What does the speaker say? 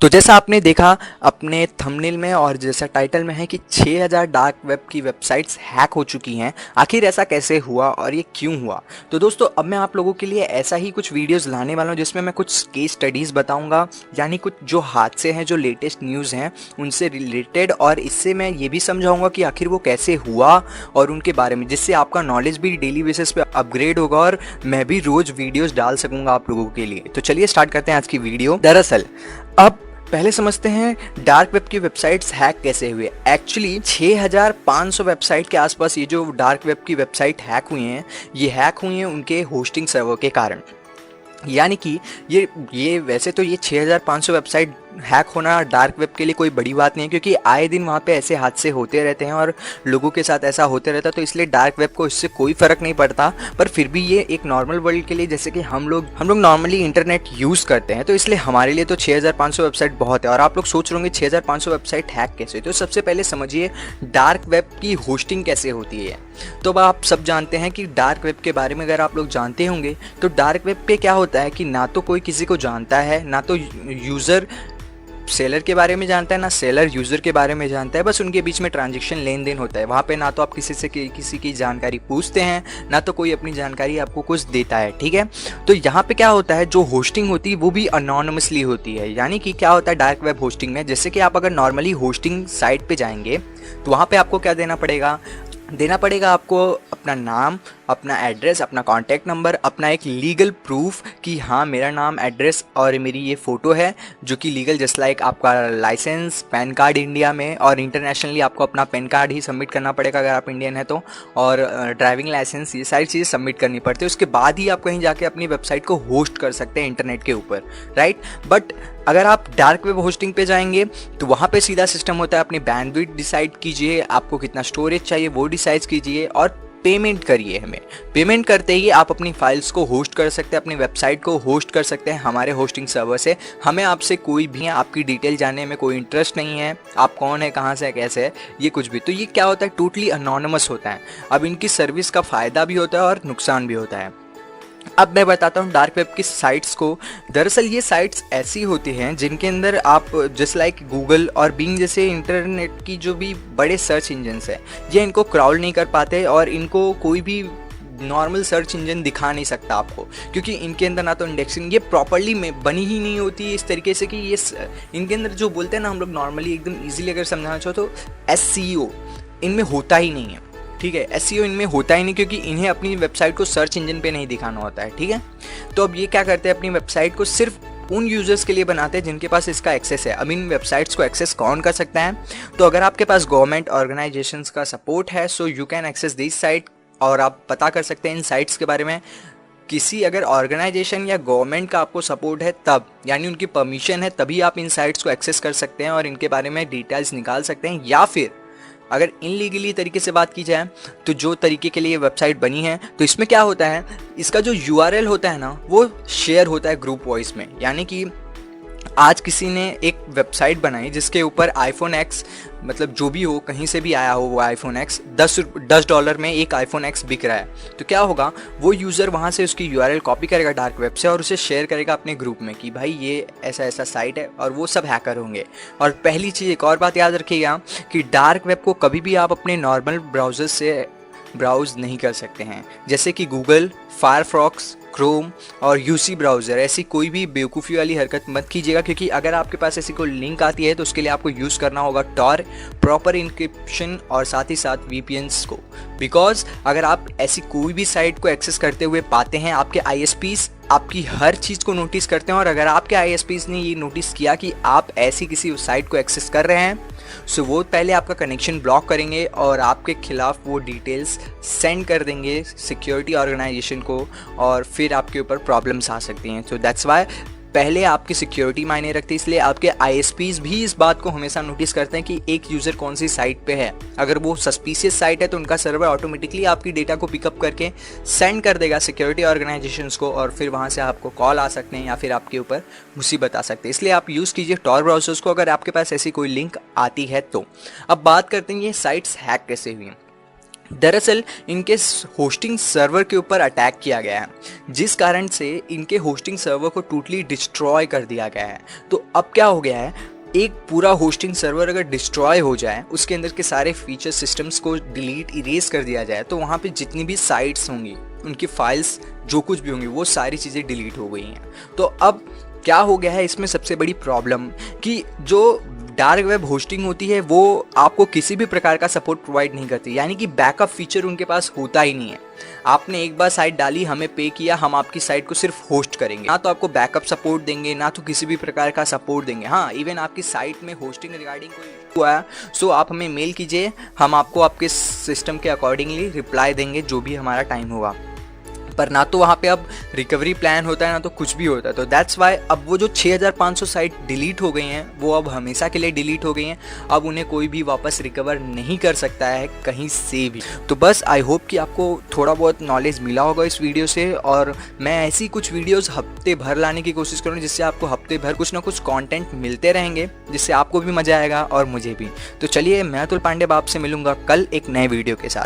तो जैसा आपने देखा अपने थंबनेल में और जैसा टाइटल में है कि 6000 डार्क वेब की वेबसाइट्स हैक हो चुकी हैं। आखिर ऐसा कैसे हुआ और ये क्यों हुआ? तो दोस्तों अब मैं आप लोगों के लिए ऐसा ही कुछ वीडियोस लाने वाला हूँ जिसमें मैं कुछ केस स्टडीज़ बताऊंगा, यानी कुछ जो हादसे हैं, जो लेटेस्ट न्यूज़ हैं उनसे रिलेटेड, और इससे मैं ये भी समझाऊंगा कि आखिर वो कैसे हुआ और उनके बारे में, जिससे आपका नॉलेज भी डेली बेसिस पे अपग्रेड होगा और मैं भी रोज़ वीडियोज़ डाल सकूँगा आप लोगों के लिए। तो चलिए स्टार्ट करते हैं आज की वीडियो। दरअसल अब पहले समझते हैं डार्क वेब की वेबसाइट्स हैक कैसे हुए। एक्चुअली 6500 वेबसाइट के आसपास ये जो डार्क वेब की वेबसाइट हैक हुई हैं, ये हैक हुई हैं उनके होस्टिंग सर्वर के कारण। यानी कि ये वैसे तो ये 6500 वेबसाइट हैक होना डार्क वेब के लिए कोई बड़ी बात नहीं है, क्योंकि आए दिन वहाँ पे ऐसे हादसे होते रहते हैं और लोगों के साथ ऐसा होते रहता है, तो इसलिए डार्क वेब को इससे कोई फ़र्क नहीं पड़ता। पर फिर भी ये एक नॉर्मल वर्ल्ड के लिए, जैसे कि हम लोग नॉर्मली इंटरनेट यूज़ करते हैं, तो इसलिए हमारे लिए तो 6500 वेबसाइट बहुत है। और आप लोग सोच रहे होंगे 6500 वेबसाइट हैक कैसे? तो सबसे पहले समझिए डार्क वेब की होस्टिंग कैसे होती है। तो अब आप सब जानते हैं कि डार्क वेब के बारे में अगर आप लोग जानते होंगे तो डार्क वेब पे क्या होता है कि ना तो कोई किसी को जानता है, ना तो यूज़र सेलर के बारे में जानता है, ना सेलर यूज़र के बारे में जानता है। बस उनके बीच में ट्रांजैक्शन लेन देन होता है। वहाँ पे ना तो आप किसी की जानकारी पूछते हैं, ना तो कोई अपनी जानकारी आपको कुछ देता है। ठीक है, तो यहाँ पे क्या होता है, जो होस्टिंग होती है वो भी अनोनिमसली होती है। यानी कि क्या होता है डार्क वेब होस्टिंग में, जैसे कि आप अगर नॉर्मली होस्टिंग साइट पे जाएंगे तो वहाँ पे आपको क्या देना पड़ेगा आपको अपना नाम, अपना एड्रेस, अपना कॉन्टैक्ट नंबर, अपना एक लीगल प्रूफ कि हाँ मेरा नाम, एड्रेस और मेरी ये फ़ोटो है, जो कि लीगल जस्ट लाइक आपका लाइसेंस, पैन कार्ड इंडिया में, और इंटरनेशनली आपको अपना पैन कार्ड ही सबमिट करना पड़ेगा अगर आप इंडियन है तो, और ड्राइविंग लाइसेंस, ये सारी चीज़ें सबमिट करनी पड़ती है। उसके बाद ही आप कहीं जाके अपनी वेबसाइट को होस्ट कर सकते हैं इंटरनेट के ऊपर, राइट। बट अगर आप डार्क वेब होस्टिंग पे जाएंगे तो वहाँ पे सीधा सिस्टम होता है, अपनी बैंडविड्थ डिसाइड कीजिए, आपको कितना स्टोरेज चाहिए वो डिसाइड कीजिए और पेमेंट करिए। हमें पेमेंट करते ही आप अपनी फाइल्स को होस्ट कर सकते हैं, अपनी वेबसाइट को होस्ट कर सकते हैं हमारे होस्टिंग सर्वर से। हमें आपसे कोई भी आपकी डिटेल जानने में कोई इंटरेस्ट नहीं है, आप कौन है, कहाँ से है, कैसे है, ये कुछ भी। तो ये क्या होता है, टोटली अनोनिमस होता है। अब इनकी सर्विस का फ़ायदा भी होता है और नुकसान भी होता है। अब मैं बताता हूँ डार्क वेब की साइट्स को। दरअसल ये साइट्स ऐसी होती हैं जिनके अंदर आप जस्ट लाइक गूगल और बिंग जैसे इंटरनेट की जो भी बड़े सर्च इंजन्स हैं, ये इनको क्राउल नहीं कर पाते और इनको कोई भी नॉर्मल सर्च इंजन दिखा नहीं सकता आपको, क्योंकि इनके अंदर ना तो इंडेक्सिंग ये प्रॉपर्ली में बनी ही नहीं होती इस तरीके से कि ये इनके अंदर जो बोलते हैं ना हम लोग नॉर्मली एकदम ईजिली अगर समझाना चाहो तो SEO इनमें होता ही नहीं है। ठीक है, SEO इनमें होता ही नहीं, क्योंकि इन्हें अपनी वेबसाइट को सर्च इंजन पे नहीं दिखाना होता है। ठीक है, तो अब ये क्या करते हैं, अपनी वेबसाइट को सिर्फ उन यूज़र्स के लिए बनाते हैं जिनके पास इसका एक्सेस है। अब इन वेबसाइट्स को एक्सेस कौन कर सकता है? तो अगर आपके पास गवर्नमेंट ऑर्गेनाइजेशंस का सपोर्ट है, so you can access this site, और आप पता कर सकते हैं इन साइट्स के बारे में। किसी अगर ऑर्गेनाइजेशन या गवर्नमेंट का आपको सपोर्ट है तब, यानी उनकी परमिशन है, तभी आप इन साइट्स को एक्सेस कर सकते हैं और इनके बारे में डिटेल्स निकाल सकते हैं। या फिर अगर इनलीगली तरीके से बात की जाए तो जो तरीके के लिए वेबसाइट बनी है, तो इसमें क्या होता है, इसका जो URL होता है ना वो शेयर होता है ग्रुप वॉइस में। यानी कि आज किसी ने एक वेबसाइट बनाई जिसके ऊपर iPhone X, मतलब जो भी हो कहीं से भी आया हो वो iPhone X, $10 में एक iPhone X बिक रहा है, तो क्या होगा, वो यूज़र वहाँ से उसकी URL कॉपी करेगा डार्क वेब से और उसे शेयर करेगा अपने ग्रुप में कि भाई ये ऐसा ऐसा साइट है, और वो सब हैकर होंगे। और पहली चीज़ एक और बात याद रखिएगा कि डार्क वेब को कभी भी आप अपने नॉर्मल ब्राउज़र से ब्राउज़ नहीं कर सकते हैं, जैसे कि गूगल, फायरफॉक्स, क्रोम और UC ब्राउज़र। ऐसी कोई भी बेवकूफ़ी वाली हरकत मत कीजिएगा, क्योंकि अगर आपके पास ऐसी कोई लिंक आती है तो उसके लिए आपको यूज़ करना होगा Tor, प्रॉपर इंक्रिप्शन और साथ ही साथ VPNs को। बिकॉज अगर आप ऐसी कोई भी साइट को एक्सेस करते हुए पाते हैं, आपके ISPs आपकी हर चीज़ को नोटिस करते हैं, और अगर आपके ISPs ने ये नोटिस किया कि आप ऐसी किसी साइट को एक्सेस कर रहे हैं, सो वो पहले आपका कनेक्शन ब्लॉक करेंगे और आपके खिलाफ वो डिटेल्स सेंड कर देंगे सिक्योरिटी ऑर्गेनाइजेशन को, और फिर आपके ऊपर प्रॉब्लम्स आ सकती हैं। तो दैट्स वाई पहले आपकी सिक्योरिटी मायने रखती है, इसलिए आपके ISPs भी इस बात को हमेशा नोटिस करते हैं कि एक यूज़र कौन सी साइट पे है। अगर वो सस्पिशियस साइट है तो उनका सर्वर ऑटोमेटिकली आपकी डेटा को पिकअप करके सेंड कर देगा सिक्योरिटी ऑर्गेनाइजेशंस को, और फिर वहाँ से आपको कॉल आ सकते हैं या फिर आपके ऊपर मुसीबत आ सकती है। इसलिए आप यूज़ कीजिए Tor ब्राउज़र्स को अगर आपके पास ऐसी कोई लिंक आती है तो। अब बात करते हैं ये साइट्स हैक कैसे हुई। दरअसल इनके होस्टिंग सर्वर के ऊपर अटैक किया गया है, जिस कारण से इनके होस्टिंग सर्वर को टोटली डिस्ट्रॉय कर दिया गया है। तो अब क्या हो गया है, एक पूरा होस्टिंग सर्वर अगर डिस्ट्रॉय हो जाए, उसके अंदर के सारे फीचर सिस्टम्स को डिलीट इरेज कर दिया जाए, तो वहाँ पे जितनी भी साइट्स होंगी, उनकी फाइल्स जो कुछ भी होंगी, वो सारी चीज़ें डिलीट हो गई हैं। तो अब क्या हो गया है इसमें सबसे बड़ी प्रॉब्लम, कि जो डार्क वेब होस्टिंग होती है वो आपको किसी भी प्रकार का सपोर्ट प्रोवाइड नहीं करती, यानी कि बैकअप फीचर उनके पास होता ही नहीं है। आपने एक बार साइट डाली, हमें पे किया, हम आपकी साइट को सिर्फ होस्ट करेंगे, ना तो आपको बैकअप सपोर्ट देंगे, ना तो किसी भी प्रकार का सपोर्ट देंगे। हाँ, इवन आपकी साइट में होस्टिंग रिगार्डिंग कोई हुआ है, सो आप हमें मेल कीजिए, हम आपको आपके सिस्टम के अकॉर्डिंगली रिप्लाई देंगे जो भी हमारा टाइम होगा। पर ना तो वहाँ पे अब रिकवरी प्लान होता है, ना तो कुछ भी होता है। तो दैट्स वाई अब वो जो 6500 साइट डिलीट हो गई हैं, वो अब हमेशा के लिए डिलीट हो गई हैं। अब उन्हें कोई भी वापस रिकवर नहीं कर सकता है कहीं से भी। तो बस आई होप कि आपको थोड़ा बहुत नॉलेज मिला होगा इस वीडियो से, और मैं ऐसी कुछ वीडियोज़ हफ्ते भर लाने की कोशिश करूँगी, जिससे आपको हफ्ते भर कुछ ना कुछ कॉन्टेंट मिलते रहेंगे, जिससे आपको भी मज़ा आएगा और मुझे भी। तो चलिए, मैं अतुल पांडे आपसे मिलूंगा कल एक नए वीडियो के साथ।